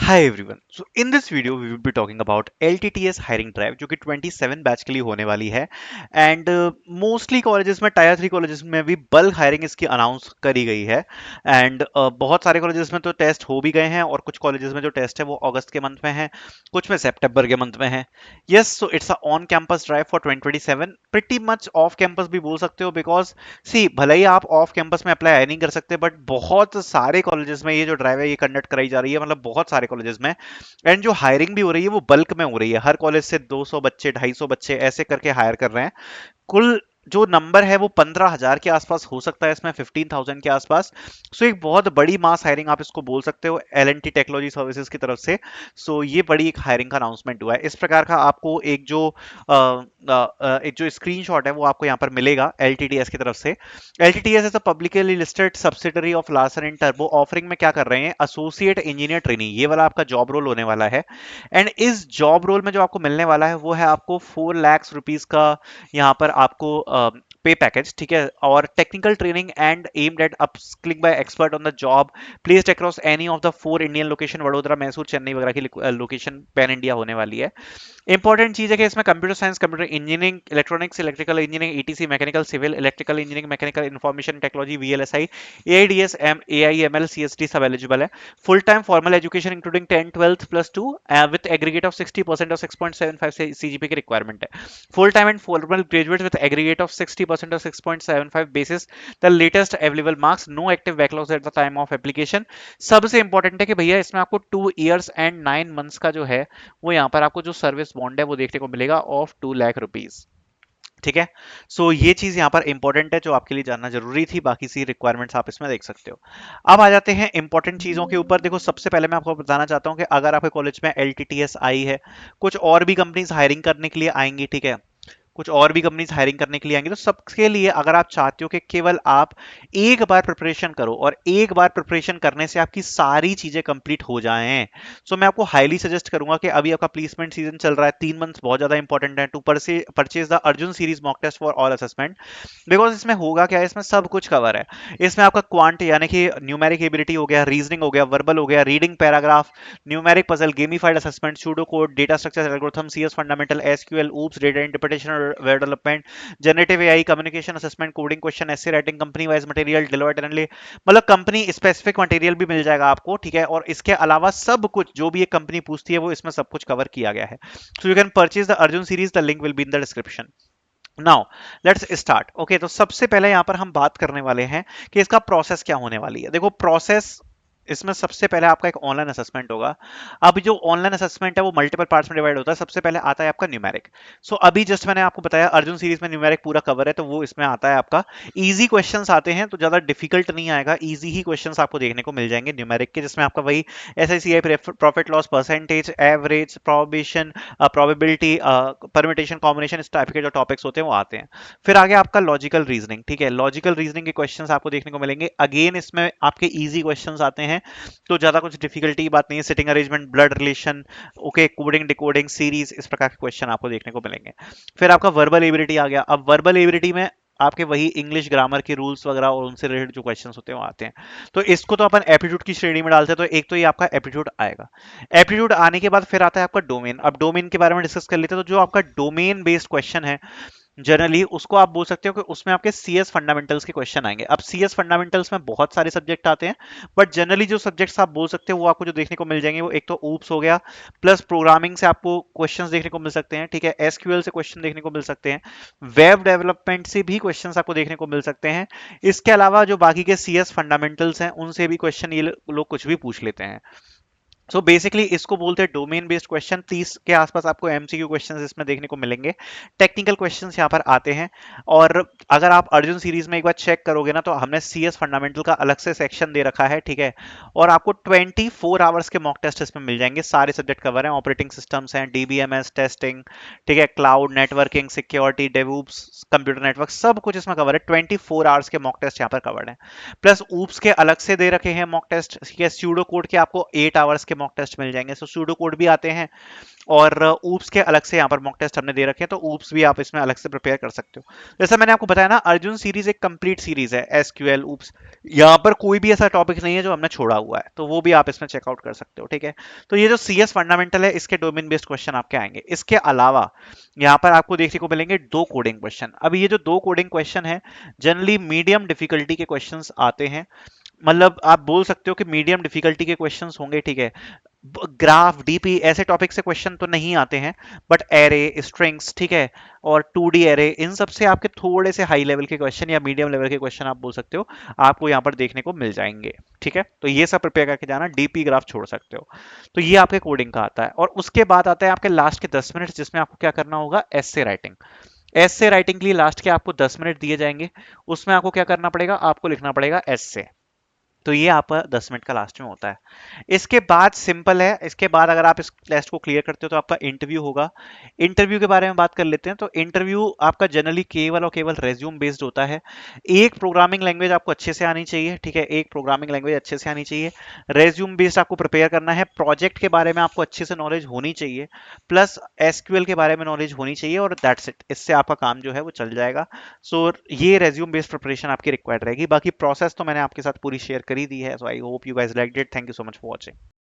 Hi everyone. So in this video we will be talking about LTTS hiring drive जो कि 27 batch के लिए होने वाली है एंड मोस्टली कॉलेजेस में टायर 3 कॉलेजेस में भी बल्क हायरिंग इसकी अनाउंस करी गई है एंड बहुत सारे कॉलेजेस में तो टेस्ट हो भी गए हैं और कुछ कॉलेजेस में जो टेस्ट है वो अगस्त के मंथ में है, कुछ में सितंबर के मंथ में है. Yes, so it's a on campus drive for 2027, pretty much off campus भी बोल सकते हो बिकॉज सी भले ही आप ऑफ कैंपस में अप्लाई नहीं कर सकते बट बहुत सारे कॉलेजेस में ये जो ड्राइव है ये कंडक्ट कराई जा रही है, मतलब बहुत सारे कॉलेजेस में. एंड जो हायरिंग भी हो रही है वो बल्क में हो रही है, हर कॉलेज से 200 बच्चे 250 बच्चे ऐसे करके हायर कर रहे हैं. कुल जो नंबर है वो 15,000 के आसपास हो सकता है, इसमें 15,000 के आसपास. सो एक बहुत बड़ी मास हायरिंग आप इसको बोल सकते हो L N T technology services की तरफ से. सो ये बड़ी एक हायरिंग का अनाउंसमेंट हुआ है. इस प्रकार का आपको एक जो स्क्रीनशॉट है वो आपको यहाँ पर मिलेगा एल टी टी एस की तरफ से. L T T S is a publicly listed subsidiary of Larsen and turbo. Offering में क्या कर रहे हैं, एसोसिएट इंजीनियर ट्रेनिंग, ये वाला आपका जॉब रोल होने वाला है. एंड इस जॉब रोल में जो आपको मिलने वाला है वो है आपको 4 लाख रुपीज का यहाँ पर आपको पे पैकेज, ठीक है. और technical training and aimed at upskilling bye expert on the job placed across any of the 4 Indian location, Vadodara Mysore Chennai वगैरह की लोकेशन पैन इंडिया होने वाली है. इंपॉर्टेंट चीज है कि इसमें computer science, computer engineering, electronics, electrical engineering, ETC, mechanical civil, electrical engineering, mechanical information technology, VLSI, AIDS, M AIML, CST सब एलिजिबल है. Full time formal education including 10 12th plus 2 with aggregate of 60% और 6.75 से CGP की requirement है. Full time and formal graduate with aggregate of 60% और 6.75 basis the latest available marks, no active backlogs at the time of application. सबसे important है कि भैया इसमें आपको 2 years एंड 9 months का जो है वो यहाँ पर आपको जो सर्विस बॉन्ड है वो देखने को मिलेगा ऑफ 2 लाख रुपीज. ठीक है. सो ये चीज यहाँ पर इंपॉर्टेंट है जो आपके लिए जानना जरूरी थी, बाकी सी रिक्वायरमेंट्स आप इसमें देख सकते हो. अब आ जाते हैं इंपॉर्टेंट चीजों के ऊपर. देखो, सबसे पहले मैं आपको बताना चाहता हूँ कि अगर आपके कॉलेज में एलटीटीएस आई है, कुछ और भी कंपनीज हायरिंग करने के लिए आएंगी, ठीक है, कुछ और भी कंपनीज हायरिंग करने के लिए आएंगे, तो सबके लिए अगर आप चाहते हो कि केवल आप एक बार प्रिपरेशन करो और एक बार प्रिपरेशन करने से आपकी सारी चीजें कंप्लीट हो जाएं, सो मैं आपको हाईली सजेस्ट करूंगा कि अभी आपका प्लेसमेंट सीजन चल रहा है, 3 मंथ्स बहुत ज्यादा इंपॉर्टेंट है to purchase the Arjun series mock test for all assessment. Because इसमें होगा क्या है, इसमें सब कुछ कवर है. इसमें आपका क्वांट यानी कि न्यूमेरिक एबिलिटी हो गया, रीजनिंग हो गया, वर्बल हो गया, reading paragraph, numeric puzzle, gamified assessment, pseudo code, data structure algorithm, CS fundamental, SQL, OOPS, data interpretation और web development, generative AI, communication assessment, coding question, essay writing, company wise material, Deloitte analytics, मतलब company specific material भी मिल जाएगा आपको, ठीक है. और इसके अलावा सब कुछ जो भी एक कंपनी पूछती है वो इसमें सब कुछ कवर किया गया है. So you can purchase the Arjun series, the link will be in the description. Now let's start. Okay, तो सबसे पहले यहां पर हम बात करने वाले हैं कि इसका प्रोसेस क्या होने वाली है. देखो, प्रोसेस इसमें सबसे पहले आपका एक ऑनलाइन असेसमेंट होगा. अब जो ऑनलाइन असेसमेंट है वो मल्टीपल पार्ट्स में डिवाइड होता है. सबसे पहले आता है आपका न्यूमेरिक. सो अभी जस्ट मैंने आपको बताया अर्जुन सीरीज में न्यूमेरिक पूरा कवर है, तो वो इसमें आता है आपका. इजी क्वेश्चंस आते हैं तो ज्यादा डिफिकल्ट नहीं आएगा, इजी ही क्वेश्चंस आपको देखने को मिल जाएंगे न्यूमेरिक के, जिसमें आपका वही SICI, profit loss, percentage, average, probation, probability, permutation, combination, इस टाइप के जो टॉपिक्स होते हैं वो आते हैं. फिर आगे आपका लॉजिकल रीजनिंग, ठीक है. लॉजिकल रीजनिंग के क्वेश्चंस आपको देखने को मिलेंगे. अगेन इसमें आपके इजी क्वेश्चंस आते हैं, तो ज्यादा कुछ डिफिकल्टी की बात नहीं है. Sitting arrangement, blood relation, okay, coding, decoding, series, इस प्रकार के क्वेश्चन आपको देखने को मिलेंगे. फिर आपका वर्बल एबिलिटी आ गया. अब वर्बल एबिलिटी में आपके वही इंग्लिश ग्रामर के रूल्स वगैरह और उनसे रिलेटेड जो क्वेश्चंस होते हैं वो आते हैं. तो इसको तो अपन एप्टीट्यूड की श्रेणी में डालते हैं, तो एक तो ये आपका एप्टीट्यूड आएगा. एप्टीट्यूड आने के बाद फिर आता है आपका डोमेन. अब डोमेन के बारे में डिस्कस कर लेते हैं. तो जो आपका डोमेन बेस्ड क्वेश्चन है जनरली उसको आप बोल सकते हो कि उसमें आपके सीएस फंडामेंटल्स के क्वेश्चन आएंगे. अब सीएस फंडामेंटल्स में बहुत सारे सब्जेक्ट आते हैं, बट जनरली जो सब्जेक्ट्स आप बोल सकते हो वो आपको जो देखने को मिल जाएंगे वो एक तो ऊप्स हो गया, प्लस प्रोग्रामिंग से आपको क्वेश्चंस देखने को मिल सकते हैं, ठीक है. एसक्यूएल से क्वेश्चन देखने को मिल सकते हैं, वेब डेवलपमेंट से भी क्वेश्चंस आपको देखने को मिल सकते हैं. इसके अलावा जो बाकी के सीएस फंडामेंटल्स हैं उनसे भी क्वेश्चन ये लोग कुछ भी पूछ लेते हैं. सो बेसिकली इसको बोलते हैं डोमेन बेस्ड क्वेश्चन. 30 के आसपास आपको एमसीक्यू क्वेश्चंस इसमें देखने को मिलेंगे. टेक्निकल क्वेश्चंस यहाँ पर आते हैं. और अगर आप अर्जुन सीरीज में एक बार चेक करोगे ना, तो हमने सीएस फंडामेंटल का अलग से सेक्शन दे रखा है, ठीक है. और आपको 24 आवर्स के मॉक टेस्ट इसमें मिल जाएंगे. सारे सब्जेक्ट कवर हैं, ऑपरेटिंग सिस्टम्स हैं, डीबीएमएस टेस्टिंग, ठीक है, cloud networking, security, DevOps, computer network, सब कुछ इसमें कवर है. 24 आवर्स के मॉक टेस्ट यहाँ पर कवर्ड है. प्लस ऊप्स के अलग से दे रखे हैं मॉक टेस्ट, ठीक है. स्यूडो कोड के आपको 8 आवर्स के मॉक टेस्ट मिल जाएंगे. सो स्यूडो कोड भी आते हैं. और ऊप्स के अलग से यहाँ पर मॉक टेस्ट हमने दे रखे हैं, तो ऊप्स भी आप इसमें अलग से प्रिपेयर कर सकते हो। जैसा मैंने आपको बताया ना, अर्जुन सीरीज एक कंप्लीट सीरीज है, एसक्यूएल ऊप्स, यहाँ पर कोई भी ऐसा टॉपिक नहीं है जो हमने छोड़ा हुआ है, तो वो भी आप इसमें चेकआउट कर सकते हो, ठीक है। तो ये जो सीएस फंडामेंटल है, इसके डोमेन बेस्ड क्वेश्चन आपके आएंगे। इसके अलावा यहाँ पर आपको देखने को मिलेंगे दो कोडिंग क्वेश्चन। अब ये जो दो कोडिंग क्वेश्चन है, जनरली मीडियम डिफिकल्टी के क्वेश्चंस आते हैं, मतलब आप बोल सकते हो कि मीडियम डिफिकल्टी के क्वेश्चंस होंगे, ठीक है। ग्राफ, डीपी ऐसे टॉपिक से क्वेश्चन तो नहीं आते हैं, बट एरे, स्ट्रिंग्स, ठीक है, और 2D एरे, इन सब से आपके थोड़े से हाई लेवल के क्वेश्चन या मीडियम लेवल के क्वेश्चन आप बोल सकते हो, आपको यहाँ पर देखने को मिल जाएंगे, ठीक है। तो ये सब प्रिपेयर करके जाना, डीपी ग्राफ छोड़ सकते हो। तो ये आपके कोडिंग का आता है, और उसके बाद आता है आपके लास्ट के 10 मिनट, जिसमें आपको क्या करना होगा, एस्से राइटिंग। एस्से राइटिंग के लिए लास्ट के आपको 10 मिनट दिए जाएंगे, उसमें आपको क्या करना पड़ेगा, आपको लिखना पड़ेगा एस्से। तो ये आपका 10 मिनट का लास्ट में होता है। इसके बाद सिंपल है, इसके बाद अगर आप इस टेस्ट को क्लियर करते हो तो आपका इंटरव्यू होगा। इंटरव्यू के बारे में बात कर लेते हैं। तो इंटरव्यू आपका जनरली केवल और केवल रेज्यूम बेस्ड होता है। एक प्रोग्रामिंग लैंग्वेज आपको अच्छे से आनी चाहिए, ठीक है, एक प्रोग्रामिंग लैंग्वेज अच्छे से आनी चाहिए। रेज्यूम बेस्ड आपको प्रिपेयर करना है, प्रोजेक्ट के बारे में आपको अच्छे से नॉलेज होनी चाहिए, प्लस एसक्यूएल के बारे में नॉलेज होनी चाहिए, और दैट्स इट, इससे आपका काम जो है वो चल जाएगा। सो ये रेज्यूम बेस्ड प्रिपरेशन आपकी रिक्वायर्ड रहेगी। बाकी प्रोसेस तो मैंने आपके साथ पूरी शेयर कर ही दी है। So I hope you guys liked it. Thank you so much for watching.